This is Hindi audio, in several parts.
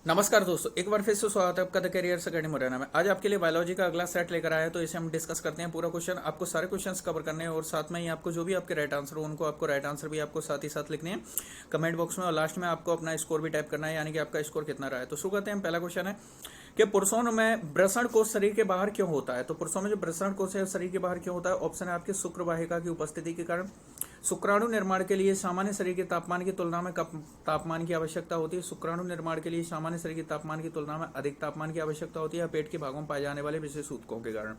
नमस्कार दोस्तों, एक बार फिर से स्वागत है आपका द करियर्स अकेडमी मुरैना में। आज आपके लिए बायोलॉजी का अगला सेट लेकर आया है, तो इसे हम डिस्कस करते हैं। पूरा क्वेश्चन आपको सारे क्वेश्चंस कवर करने हैं और साथ में ही आपको जो भी आपके राइट आंसर हो उनको आपको राइट आंसर भी आपको साथ ही साथ लिखने हैं कमेंट बॉक्स में, और लास्ट में आपको अपना स्कोर भी टाइप करना है, यानी कि आपका स्कोर कितना रहा है। तो शुरू करते हैं। पहला क्वेश्चन है कि पुरुषों में वृषण कोष शरीर के बाहर क्यों होता है। तो पुरुषों में जो वृषण कोष है शरीर के बाहर क्यों होता है? ऑप्शन है आपके शुक्र वाहिका की उपस्थिति के कारण, शुक्राणु निर्माण के लिए सामान्य शरीर के तापमान की तुलना में कम तापमान की आवश्यकता होती है, शुक्राणु निर्माण के लिए सामान्य शरीर के तापमान की तुलना में अधिक तापमान की आवश्यकता होती है, पेट के भागों में पाए जाने वाले विशेष ऊतकों के कारण।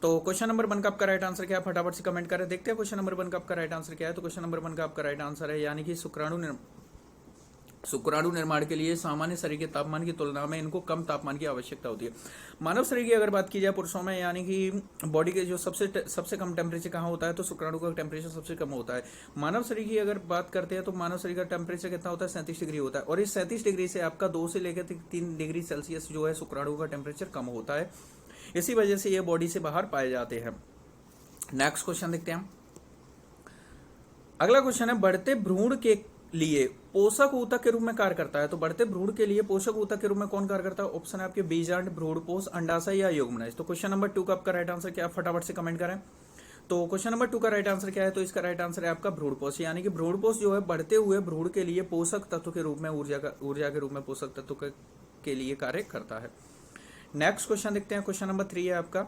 तो क्वेश्चन नंबर 1 का आपका राइट आंसर क्या है, फटाफट से कमेंट करें। देखते हैं क्वेश्चन नंबर 1 का आपका राइट आंसर क्या है। तो क्वेश्चन नंबर 1 का आपका राइट आंसर है यानी कि शुक्राणु निर्माण के लिए सामान्य शरीर के तापमान की तुलना में इनको कम तापमान की आवश्यकता होती है। मानव शरीर की अगर बात की जाए पुरुषों में, यानी कि बॉडी के जो सबसे कम टेम्परेचर कहाँ होता है, तो शुक्राणु का टेम्परेचर सबसे कम होता है। मानव शरीर की अगर बात करते हैं तो मानव शरीर का टेम्परेचर कितना होता है, 37 डिग्री होता है, और इस 37 डिग्री से आपका 2 से लेकर 3 डिग्री सेल्सियस जो है शुक्राणु का टेम्परेचर कम होता है। इसी वजह से ये बॉडी से बाहर पाए जाते हैं। नेक्स्ट क्वेश्चन देखते हैं। अगला क्वेश्चन है, बढ़ते भ्रूण के लिए पोषक ऊतक के रूप में कार्य करता है। तो बढ़ते भ्रूण के लिए पोषक ऊतक के रूप में कौन कार्य करता है? ऑप्शन है आपके बीजांड, भ्रूणपोष, अंडाशय या युग्मनज। तो क्वेश्चन नंबर 2 का आपका राइट आंसर क्या है, फटाफट से कमेंट करें। तो क्वेश्चन नंबर 2 का राइट आंसर क्या है? तो इसका राइट आंसर है आपका भ्रूणपोष, यानी कि भ्रूणपोष जो है बढ़ते हुए भ्रूण के लिए पोषक तत्व के रूप में ऊर्जा के रूप में पोषक तत्व के लिए कार्य करता है। नेक्स्ट क्वेश्चन देखते हैं। क्वेश्चन नंबर 3 है आपका,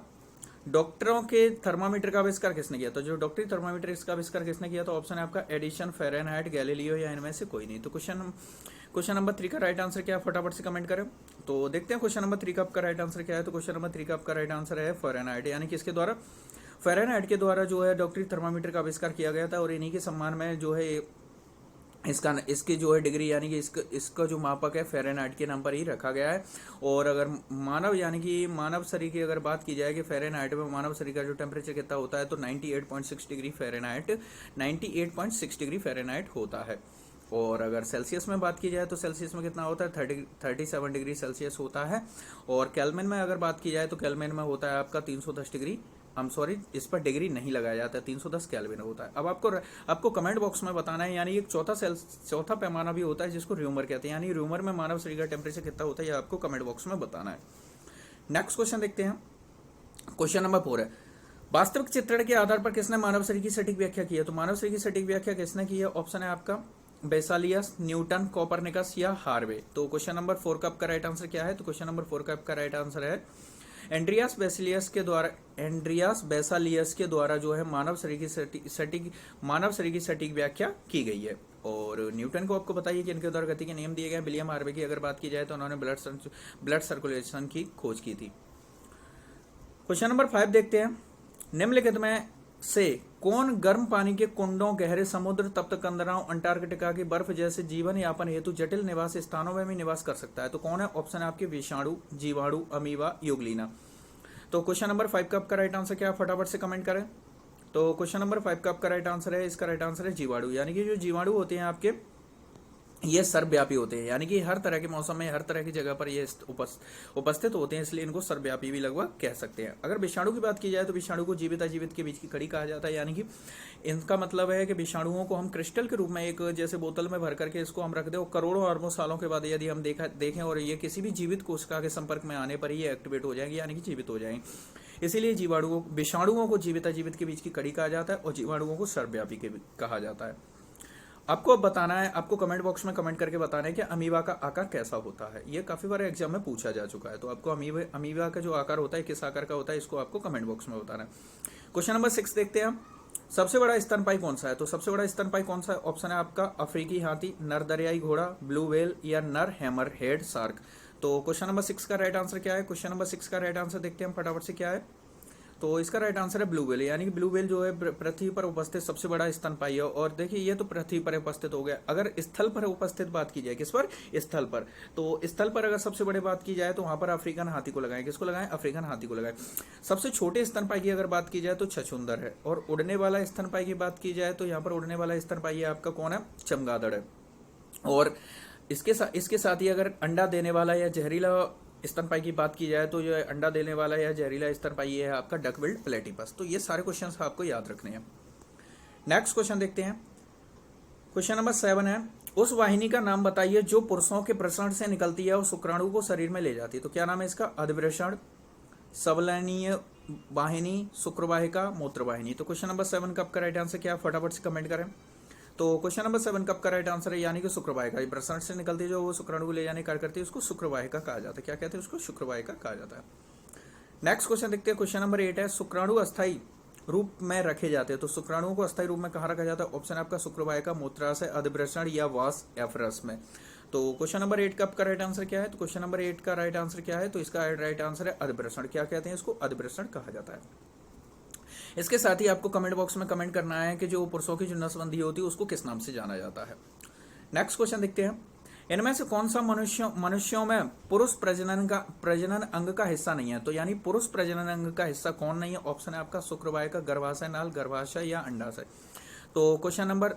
डॉक्टरों के थर्मामीटर का आविष्कार किसने किया? तो जो डॉक्टरी थर्मामीटर इसका आविष्कार किसने किया? तो ऑप्शन है आपका एडिसन, फ़ारेनहाइट, गैलीलियो या इनमें से कोई नहीं। तो क्वेश्चन नंबर 3 का राइट आंसर क्या है, फटाफट से कमेंट करें। तो देखते हैं क्वेश्चन नंबर 3 का आपका राइट आंसर क्या है। तो क्वेश्चन नंबर 3 का आपका राइट आंसर है फ़ारेनहाइट, यानी कि इसके द्वारा फ़ारेनहाइट के द्वारा जो है डॉक्टरी थर्मामीटर का आविष्कार किया गया था, और इन्हीं के सम्मान में जो है इसकी जो है डिग्री, यानी कि इसका जो मापक है फ़ारेनहाइट के नाम पर ही रखा गया है। और अगर मानव यानी कि मानव शरीर की अगर बात की जाए कि फ़ारेनहाइट में मानव शरीर का जो टेम्परेचर कितना होता है, तो 98.6 डिग्री फ़ारेनहाइट होता है। और अगर सेल्सियस में बात की जाए तो सेल्सियस में कितना होता है, 37 डिग्री सेल्सियस होता है। और केल्विन में अगर बात की जाए तो केल्विन में होता है आपका 310 डिग्री, इस पर डिग्री नहीं लगाया जाता है, 310 केल्विन होता है। अब आपको कमेंट बॉक्स में बताना है, यानी एक चौथा पैमाना भी होता है जिसको र्यूमर कहते हैं, यानी र्यूमर में मानव शरीर का टेम्परेचर कितना होता है, ये आपको कमेंट बॉक्स में बताना है। नेक्स्ट क्वेश्चन देखते हैं। क्वेश्चन नंबर 4 है, वास्तविक चित्रण के आधार पर किसने मानव शरीर की सटीक व्याख्या की है? तो मानव शरीर की सटीक व्याख्या किसने की है? ऑप्शन है आपका बेसालियस, न्यूटन, कोपरनिकस या हार्वे। तो क्वेश्चन नंबर 4 का आपका राइट आंसर क्या है? तो क्वेश्चन नंबर 4 का आपका राइट आंसर है एंड्रियास बेसालियस के द्वारा जो है मानव शरीर की सटीक व्याख्या की गई है। और न्यूटन को आपको बताइए कि इनके द्वारा गति के नियम दिए गए। विलियम हार्वे की अगर बात की जाए तो उन्होंने ब्लड सर्कुलेशन की खोज की थी। क्वेश्चन नंबर 5 देखते हैं। निम्नलिखित में से कौन गर्म पानी के कुंडों, गहरे समुद्र, तप्त कंदराओं, अंटार्कटिका की बर्फ जैसे जीवन यापन हेतु जटिल निवास स्थानों में भी निवास कर सकता है? तो कौन है? ऑप्शन है आपके विषाणु, जीवाणु, अमीबा, यूग्लिना। तो क्वेश्चन नंबर 5 का आपका राइट आंसर क्या है, फटाफट से कमेंट करें। तो क्वेश्चन नंबर 5 का आपका राइट आंसर है, इसका राइट आंसर है जीवाणु, यानी कि जो जीवाणु होते हैं आपके ये सर्वव्यापी होते हैं, यानी कि हर तरह के मौसम में हर तरह की जगह पर ये उपस्थित होते हैं, इसलिए इनको सर्वव्यापी भी लगभग कह सकते हैं। अगर विषाणु की बात की जाए तो विषाणु को जीवित अजीवित के बीच की कड़ी कहा जाता है, यानी कि इनका मतलब है कि विषाणुओं को हम क्रिस्टल के रूप में एक जैसे बोतल में भर करके इसको हम रख दें, और करोड़ों अरबों सालों के बाद यदि हम देखें और ये किसी भी जीवित कोशिका के संपर्क में आने पर ही ये एक्टिवेट हो जाएंगे, यानी कि जीवित हो जाएंगे। इसीलिए विषाणुओं को जीवित अजीवित के बीच की कड़ी कहा जाता है और जीवाणुओं को सर्वव्यापी कहा जाता है। आपको अब बताना है, आपको कमेंट बॉक्स में कमेंट करके बताना है कि अमीबा का आकार कैसा होता है। ये काफी बार एग्जाम में पूछा जा चुका है, तो आपको अमीबा का जो आकार होता है किस आकार का होता है, इसको आपको कमेंट बॉक्स में बताना है। क्वेश्चन नंबर 6 देखते हैं। सबसे बड़ा स्तनपायी कौन सा है? तो सबसे बड़ा स्तनपायी कौन सा है? ऑप्शन है आपका अफ्रीकी हाथी, नर दरियाई घोड़ा, ब्लू व्हेल या नर हैमर हेड शार्क। तो क्वेश्चन नंबर 6 का राइट आंसर क्या है? क्वेश्चन नंबर 6 का राइट आंसर देखते हैं हम फटाफट से क्या है। तो इसका राइट आंसर है ब्लू व्हेल, यानी कि ब्लू व्हेल जो है पृथ्वी पर उपस्थित सबसे बड़ा स्तनपायी है। और देखिए ये तो पृथ्वी पर उपस्थित हो गया, अगर स्थल पर उपस्थित बात की जाए, किस पर? स्थल पर। तो स्थल पर अगर सबसे बड़े बात की जाए तो वहां पर अफ्रीकन हाथी को लगाएं। किसको लगाएं? अफ्रीकन हाथी को लगाएं। सबसे छोटे स्तनपायी की अगर बात की जाए तो छछूंदर है। और उड़ने वाला स्तनपायी की बात की जाए तो यहाँ पर उड़ने वाला स्तनपायी आपका कौन है? चमगादड़ है। और इसके साथ ही अगर अंडा देने वाला या जहरीला स्तनपायी की बात की जाए तो जो अंडा देने वाला या जहरीला स्तनपायी है आपका डक बिल्ड प्लेटिपस। तो ये सारे क्वेश्चंस आपको याद रखने हैं। नेक्स्ट क्वेश्चन देखते हैं। क्वेश्चन नंबर 7 है, उस वाहिनी का नाम बताइए जो पुरुषों के प्रसरण से निकलती है और शुक्राणु को शरीर में ले जाती है। तो क्या नाम है इसका? अधिवृषण, सबलनीय वाहिनी, शुक्रवाहिका, मूत्रवाहिनी। तो क्वेश्चन नंबर 7 का आपका राइट आंसर क्या है? फटाफट से कमेंट करें। तो क्वेश्चन नंबर 7 का आपका राइट आंसर है यानी कि शुक्रवाहिका। प्रसरण से निकलती है जो वो शुक्राणु को ले जाने कार्य करती है, उसको शुक्रवाहिका कहा जाता है। क्या कहते हैं उसको? शुक्रवाहिका कहा जाता है। नेक्स्ट क्वेश्चन देखते हैं। क्वेश्चन नंबर 8 है शुक्राणु अस्थायी रूप में रखे जाते हैं। तो शुक्राणुओं को अस्थायी रूप में कहाँ रखा जाता है? ऑप्शन आपका शुक्रवाहिका, मूत्राशय, अधिवृषण या वास एफरस में। तो क्वेश्चन नंबर 8 का आपका राइट आंसर क्या है? तो क्वेश्चन नंबर 8 का राइट आंसर क्या है? तो इसका राइट आंसर है अधिवृषण। क्या कहते हैं इसको? अधिवृषण कहा जाता है। इसके साथ ही आपको कमेंट बॉक्स में कमेंट करना है कि जो पुरुषों की जो नसबंदी होती है उसको किस नाम से जाना जाता है। नेक्स्ट क्वेश्चन देखते हैं। इनमें से कौन सा मनुष्यों में पुरुष प्रजनन अंग का हिस्सा नहीं है? तो यानी पुरुष प्रजनन अंग का हिस्सा कौन नहीं है? ऑप्शन है आपका शुक्रवाहिका, गर्भाशय नाल, गर्भाशय या अंडाशय। तो क्वेश्चन नंबर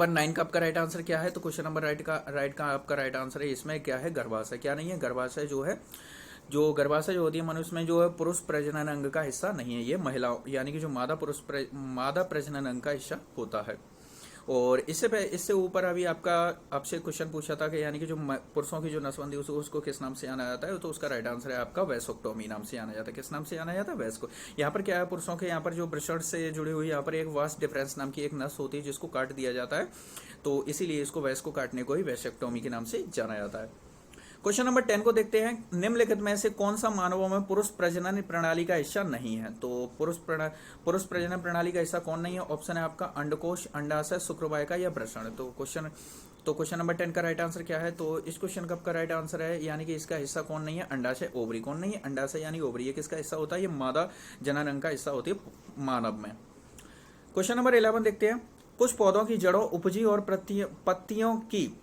9 का आपका राइट आंसर क्या है? तो क्वेश्चन नंबर राइट का आपका राइट आंसर है इसमें क्या है? गर्भाशय। क्या नहीं है? गर्भाशय जो है, जो गर्भाशय जो होती है मनुष्य में, जो है पुरुष प्रजनन अंग का हिस्सा नहीं है। ये महिलाओं यानी कि जो मादा प्रजनन अंग का हिस्सा होता है। और इससे ऊपर अभी आपसे क्वेश्चन पूछा था कि यानी कि जो पुरुषों की जो नसबंदी उसको किस नाम से जाना जाता है? तो उसका राइट आंसर है आपका वैसोक्टोमी नाम से जाना जाता है। किस नाम से जाना जाता है? वैसको। यहाँ पर क्या है? पुरुषों के यहाँ पर जो वृषण से जुड़ी हुई यहाँ पर एक वास डिफरेंस नाम की एक नस होती है जिसको काट दिया जाता है, तो इसीलिए इसको वैसको काटने को ही वैसेक्टोमी के नाम से जाना जाता है। क्वेश्चन नंबर 10 को देखते हैं। निम्नलिखित में से कौन सा मानवों में पुरुष प्रजनन प्रणाली का हिस्सा नहीं है? तो पुरुष प्रजनन प्रणाली का हिस्सा कौन नहीं है? ऑप्शन है आपका अंडकोश, अंडाशय, शुक्रवाहिका या वृषण। तो क्वेश्चन नंबर 10 का राइट आंसर क्या है? तो इस क्वेश्चन का आपका राइट आंसर है यानी कि इसका हिस्सा कौन नहीं है? अंडाशय, ओवरी। कौन नहीं है? अंडाशय यानी ओवरी। ये किसका हिस्सा होता है? ये मादा जनन अंग का हिस्सा होती है मानव में। क्वेश्चन नंबर 11 देखते हैं। कुछ पौधों की जड़ों, उपजी और पत्तियों की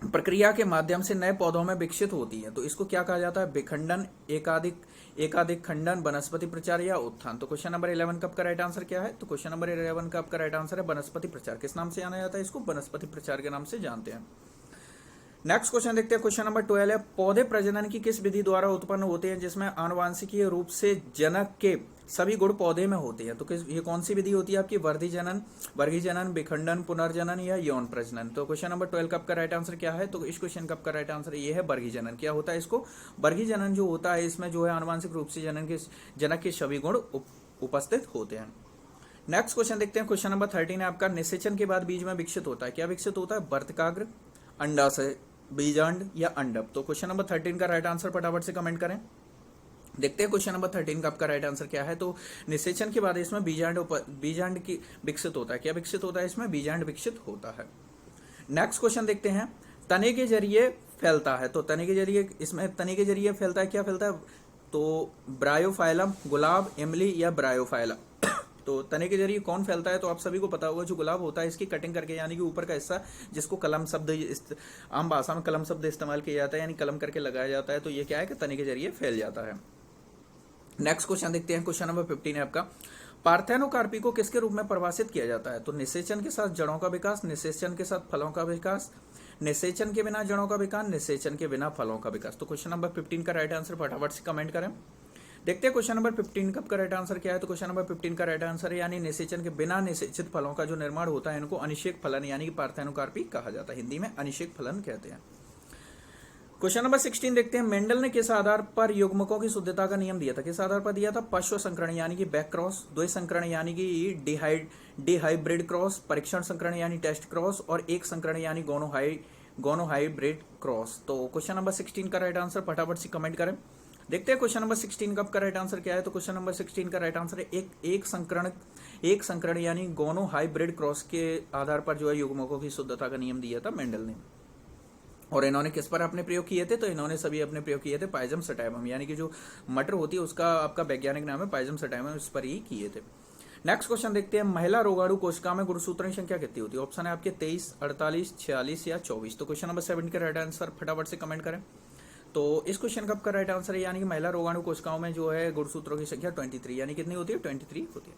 प्रक्रिया के माध्यम से नए पौधों में विकसित होती है, तो इसको क्या कहा जाता है? विखंडन, एकाधिक खंडन, वनस्पति प्रचार या उत्थान। तो क्वेश्चन नंबर 11 का आपका राइट आंसर क्या है? तो क्वेश्चन नंबर 11 का आपका राइट आंसर है वनस्पति प्रचार। किस नाम से जाना जाता है इसको? वनस्पति प्रचार के नाम से जानते हैं। नेक्स्ट क्वेश्चन देखते हैं। क्वेश्चन नंबर 12 है पौधे प्रजनन की किस विधि द्वारा उत्पन्न होते हैं जिसमें आनुवांशिकीय रूप से जनक के सभी गुण पौधे में होते हैं? तो ये कौन सी विधि होती है आपकी? वर्गी जनन, विखंडन, पुनर्जनन या यौन प्रजनन। तो क्वेश्चन नंबर 12 का आपका राइट आंसर क्या है? तो इस क्वेश्चन का आपका राइट आंसर ये है वर्गी जनन। क्या होता है इसको? वर्गी जनन जो होता है इसमें जो है आनुवांशिक रूप से जनक के सभी गुण उपस्थित होते हैं। नेक्स्ट क्वेश्चन देखते हैं। क्वेश्चन नंबर 13 है आपका। निषेचन के बाद बीज में विकसित होता है। क्या विकसित होता है? वर्तकाग्र, अंडाशय, बीजांड या अंडप। तो क्वेश्चन नंबर 13 का राइट आंसर फटाफट से कमेंट करें। देखते हैं क्वेश्चन नंबर 13 का आपका राइट आंसर क्या है? तो निषेचन के बाद इसमें बीजांड की विकसित होता है। क्या विकसित होता है इसमें? बीजांड विकसित होता है। नेक्स्ट क्वेश्चन देखते हैं। तने के जरिए फैलता है। तो तने के जरिए फैलता है। क्या फैलता है? तो ब्रायोफाइलम, गुलाब, इमली या ब्रायोफाइला। तो तने के जरिए कौन फैलता है? तो आप सभी को पता होगा जो गुलाब होता है इसकी कटिंग करके यानी कि ऊपर का हिस्सा जिसको कलम शब्द आम भाषा में कलम शब्द इस्तेमाल किया जाता है यानी कलम करके लगाया जाता है, तो ये क्या है कि तने के जरिए फैल जाता है। नेक्स्ट क्वेश्चन देखते हैं। क्वेश्चन नंबर 15 है आपका। पार्थेनोकार्पी को किसके रूप में परिभाषित किया जाता है? तो निषेचन के साथ जड़ों का विकास, निषेचन के साथ फलों का विकास, निषेचन के बिना जड़ों का विकास, निषेचन के बिना फलों का विकास। तो क्वेश्चन नंबर 15 का राइट आंसर फटाफट से कमेंट करें। देखते हैं क्वेश्चन नंबर 15 का राइट आंसर क्या है? तो क्वेश्चन नंबर 15 का राइट आंसर है यानी निषेचन के बिना निषेचित फलों का जो निर्माण होता है इनको अनिषेक फलन यानी कि पार्थेनोकार्पी कहा जाता है। हिंदी में अनिषेक फलन कहते हैं। क्वेश्चन नंबर 16 देखते हैं। मेंडल ने किस आधार पर युग्मकों की शुद्धता का नियम दिया था? किस आधार पर दिया था? पश्व संकरण यानी कि बैक क्रॉस, द्वै संकरण यानी कि डिहाइब्रिड क्रॉस, परीक्षण संकरण यानी टेस्ट क्रॉस और एक संकरण यानी गोनोहाइब्रिड क्रॉस। तो क्वेश्चन नंबर 16 का राइट आंसर फटाफट से कमेंट करें। देखते हैं क्वेश्चन नंबर 16 का राइट आंसर क्या है? तो क्वेश्चन नंबर 16 का राइट आंसर है एक संकरण यानी गोनोहाइब्रिड क्रॉस के आधार पर जो है युग्मकों की शुद्धता का नियम दिया था मेंडल ने। और इन्होंने किस पर अपने प्रयोग किए थे? तो इन्होंने सभी अपने प्रयोग किए थे पाइजम सटाइवम यानी कि जो मटर होती है उसका आपका वैज्ञानिक नाम है पाइजम सटाइवम, इस पर ही किए थे। नेक्स्ट क्वेश्चन देखते हैं। महिला रोगाणु कोशिका में गुणसूत्रों की संख्या कितनी होती है? ऑप्शन है आपके 23, 48, 46 या 24। तो क्वेश्चन नंबर 7 का राइट आंसर फटाफट से कमेंट करें। तो इस क्वेश्चन का आपका राइट आंसर है यानी कि महिला रोगाणु कोशिकाओं में जो है गुणसूत्रों की संख्या 23 यानी कितनी होती है? 23 होती है।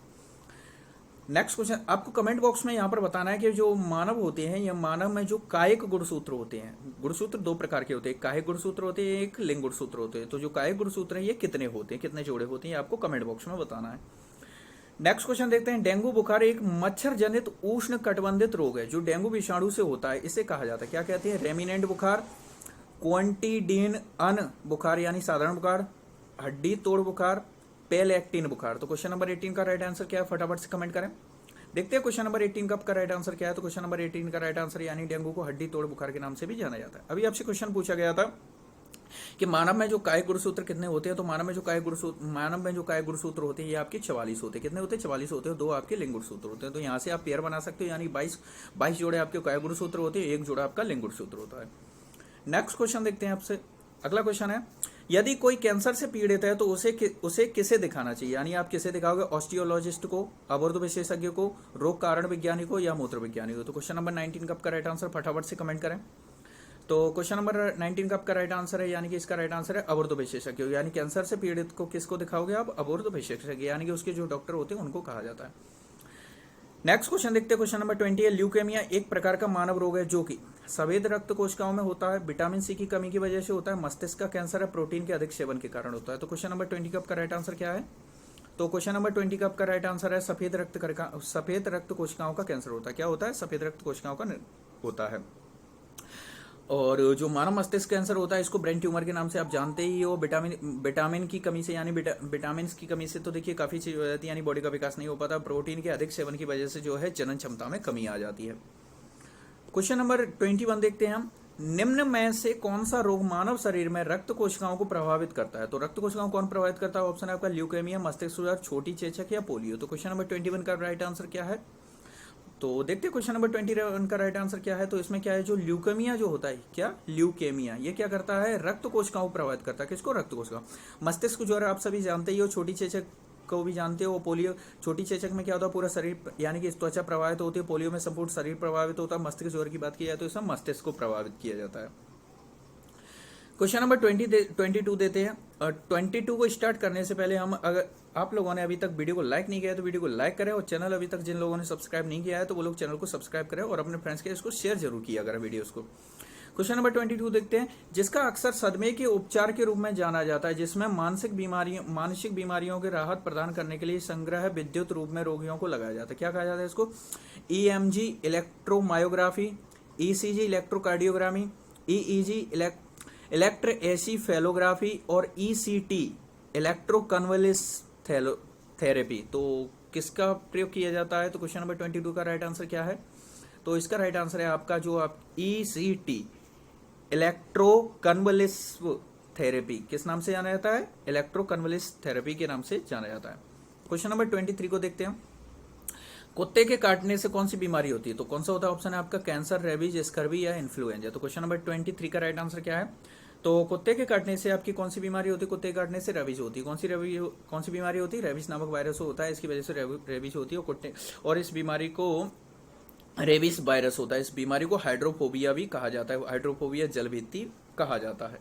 नेक्स्ट क्वेश्चन आपको कमेंट बॉक्स में यहाँ पर बताना है कि जो मानव होते हैं या मानव में जो कायिक गुणसूत्र होते हैं, गुणसूत्र दो प्रकार के होते हैं, कायिक गुणसूत्र होते हैं, एक लिंग गुणसूत्र होते हैं। तो जो कायिक गुणसूत्र हैं ये कितने होते हैं, कितने जोड़े होते हैं, ये आपको कमेंट बॉक्स में बताना है। नेक्स्ट क्वेश्चन देखते हैं, डेंगू बुखार एक मच्छर जनित उष्ण कटिबंधित रोग है जो डेंगू विषाणु से होता है, इसे कहा जाता है, क्या कहते हैं? रेमिनेंट बुखार, क्वांटिडीन अन बुखार यानी साधारण बुखार, हड्डी तोड़ बुखार, पेल एक्टिन बुखार। तो क्वेश्चन नंबर 18 का राइट आंसर क्या है, फटाफट से कमेंट करें। देखते हैं क्वेश्चन नंबर 18 का राइट आंसर क्या है। तो क्वेश्चन नंबर 18 का राइट आंसर यानी डेंगू को हड्डी तोड़ बुखार के नाम से भी जाना जाता है। अभी आपसे क्वेश्चन पूछा गया था कि मानव में जो कायिक गुणसूत्र कितने होते हैं, तो मानव में जो कायिक गुणसूत्र होते हैं ये आपके 44 होते हैं। कितने होते हैं? 44 होते हैं। 2 आपके लिंग गुणसूत्र होते हैं। तो यहाँ से आप पेयर बना सकते हो, यानी 22 जोड़े आपके कायिक गुणसूत्र होते हैं, 1 जोड़ा आपका लिंग गुणसूत्र होता है। नेक्स्ट क्वेश्चन देखते हैं आपसे। अगला क्वेश्चन है, यदि कोई कैंसर से पीड़ित है तो उसे किसे दिखाना चाहिए, यानी आप किसे दिखाओगे? ऑस्टियोलॉजिस्ट को, अबोर्ध विशेषज्ञ को, रोग कारण विज्ञानी को या मूत्र विज्ञानी को। तो क्वेश्चन नंबर 19 का राइट आंसर फटाफट से कमेंट करें। तो क्वेश्चन नंबर 19 का राइट आंसर है, यानी कि इसका राइट आंसर है अबोर्ध विशेषज्ञ, यानी कैंसर से पीड़ित को किसको दिखाओगे आप? अबोर्ध विशेषज्ञ, यानी कि उसके जो डॉक्टर होते हैं उनको कहा जाता है। नेक्स्ट क्वेश्चन देखते हैं। क्वेश्चन नंबर 20 है, ल्यूकेमिया एक प्रकार का मानव रोग है जो कि सफेद रक्त कोशिकाओं में होता है, विटामिन सी की कमी की वजह से होता है, मस्तिष्क का कैंसर है, प्रोटीन के अधिक सेवन के कारण होता है। तो क्वेश्चन नंबर 20 का राइट आंसर क्या है? तो क्वेश्चन नंबर 20 का राइट आंसर है सफेद रक्त कोशिकाओं का कैंसर होता है। क्या होता है? सफेद रक्त कोशिकाओं का होता है। और जो मानव मस्तिष्क कैंसर होता है इसको ब्रेन ट्यूमर के नाम से आप जानते ही हो। विटामिन की कमी से, यानी विटामिन की कमी से तो देखिए काफी चीज हो जाती है, यानी बॉडी का विकास नहीं हो पाता। प्रोटीन के अधिक सेवन की वजह से जो है जनन क्षमता में कमी आ जाती है। क्वेश्चन नंबर 21 देखते हैं हम, निम्न में से कौन सा रोग मानव शरीर में रक्त कोशिकाओं को प्रभावित करता है? तो रक्त कोशिकाओं कौन प्रभावित करता है? ऑप्शन है आपका ल्यूकेमिया, मस्तिष्क ज्वर, छोटी चेचक या पोलियो। तो क्वेश्चन नंबर 21 का राइट आंसर क्या है? तो देखते हैं क्वेश्चन नंबर 21 का राइट आंसर क्या है। तो इसमें क्या है, जो ल्यूकेमिया जो होता है, क्या ल्यूकेमिया, ये क्या करता है? रक्त कोशिकाओं को प्रभावित करता है। किसको? रक्त कोशिकाओं। मस्तिष्क ज्वर आप सभी जानते ही हो, छोटी चेचक को भी जानते हो। पोलियो, छोटी चेचक में क्या होता है? पूरा शरीर यानी कि त्वचा प्रभावित होती है। पोलियो में संपूर्ण शरीर प्रभावित होता है। मस्तिष्क ज्वर की बात की जाए तो इसमें मस्तिष्क को प्रभावित किया जाता है। क्वेश्चन नंबर 22 देते हैं। 22 को स्टार्ट करने से पहले हम, अगर आप लोगों ने अभी तक वीडियो को लाइक नहीं किया है तो वीडियो को लाइक करें, और चैनल अभी तक जिन लोगों ने सब्सक्राइब नहीं किया है तो वो लोग चैनल को सब्सक्राइब करें और अपने फ्रेंड्स के इसको शेयर जरूर किया करें वीडियोस को। क्वेश्चन नंबर 22 देखते हैं, जिसका अक्सर सदमे के उपचार के रूप में जाना जाता है, जिसमें मानसिक बीमारियों के राहत प्रदान करने के लिए संग्रह विद्युत रूप में रोगियों को लगाया जाता है। क्या कहा जाता है इसको? EMG इलेक्ट्रोमायोग्राफी, ECG इलेक्ट्रोकार्डियोग्रामी, EEG इलेक्ट्रोएन्सेफेलोग्राफी और ECT इलेक्ट्रोकन्वल्सिव थेरेपी। तो किसका प्रयोग किया जाता है? तो क्वेश्चन नंबर 22 का राइट आंसर क्या है? तो इसका राइट आंसर है आपका जो आप ECT इलेक्ट्रोकन्वल्सिव थेरेपी, किस नाम से जाना जाता है? इलेक्ट्रोकन्वल्सिव थेरेपी के नाम से जाना जाता है। क्वेश्चन नंबर 23 को देखते हैं। कुत्ते के काटने से कौन सी बीमारी होती है? तो कौन सा होता है? ऑप्शन है आपका कैंसर, रेबीज, स्कर्वी या इन्फ्लुएंजा। तो क्वेश्चन नंबर 23 का राइट आंसर क्या है? तो कुत्ते के काटने से आपकी कौन सी बीमारी होती है? कुत्ते के काटने से रेबीज होती है। कौन सी बीमारी होती है? रेबीज नामक वायरस होता है, इसकी वजह से रेबीज होती है कुत्ते, और इस बीमारी को रेबीज वायरस होता है। इस बीमारी को हाइड्रोफोबिया भी कहा जाता है। हाइड्रोफोबिया जलभीति कहा जाता है।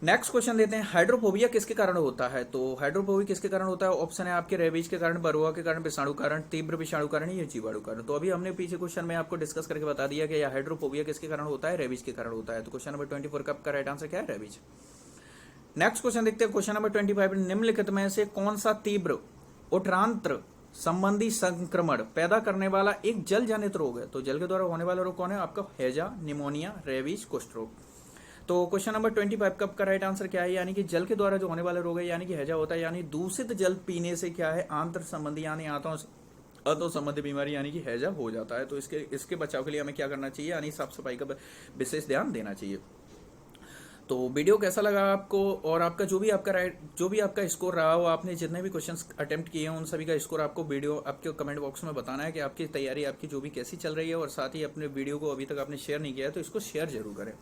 नेक्स्ट क्वेश्चन देते हैं, हाइड्रोफोबिया किसके कारण होता है? तो हाइड्रोफोबिया किसके कारण होता है? ऑप्शन है आपके रेबीज के कारण, बरुआ के कारण, विषाणु कारण, तीव्र विषाणु कारण या जीवाणु कारण। तो अभी हमने पीछे क्वेश्चन में आपको डिस्कस करके बता दिया कि हाइड्रोफोबिया किसके कारण होता है? रेबीज के कारण होता है। तो क्वेश्चन नंबर 24 का राइट आंसर क्या है? रेबीज। नेक्स्ट क्वेश्चन देखते हैं। क्वेश्चन नंबर 25, निम्नलिखित में से कौन सा तीव्र उठरांत्र संबंधी संक्रमण पैदा करने वाला एक जल जनित रोग है? तो जल के द्वारा होने वाला रोग कौन है? आपका हैजा, निमोनिया, रेबीज, कुष्ठ रोग। तो क्वेश्चन नंबर 25 का राइट आंसर क्या है? यानी कि जल के द्वारा जो होने वाला रोग है, यानी कि हैजा होता है, यानी दूषित जल पीने से क्या है? आंत्र संबंधी यानी आंतों संबंधी बीमारी यानी कि हैजा हो जाता है। तो इसके बचाव के लिए हमें क्या करना चाहिए? यानी साफ सफाई का विशेष ध्यान देना चाहिए। तो वीडियो कैसा लगा आपको, और आपका जो भी आपका स्कोर रहा हो, आपने जितने भी क्वेश्चंस अटेम्प्ट किए हैं उन सभी का स्कोर आपको वीडियो आपके कमेंट बॉक्स में बताना है कि आपकी तैयारी आपकी जो भी कैसी चल रही है, और साथ ही अपने वीडियो को अभी तक आपने शेयर नहीं किया है तो इसको शेयर जरूर करें।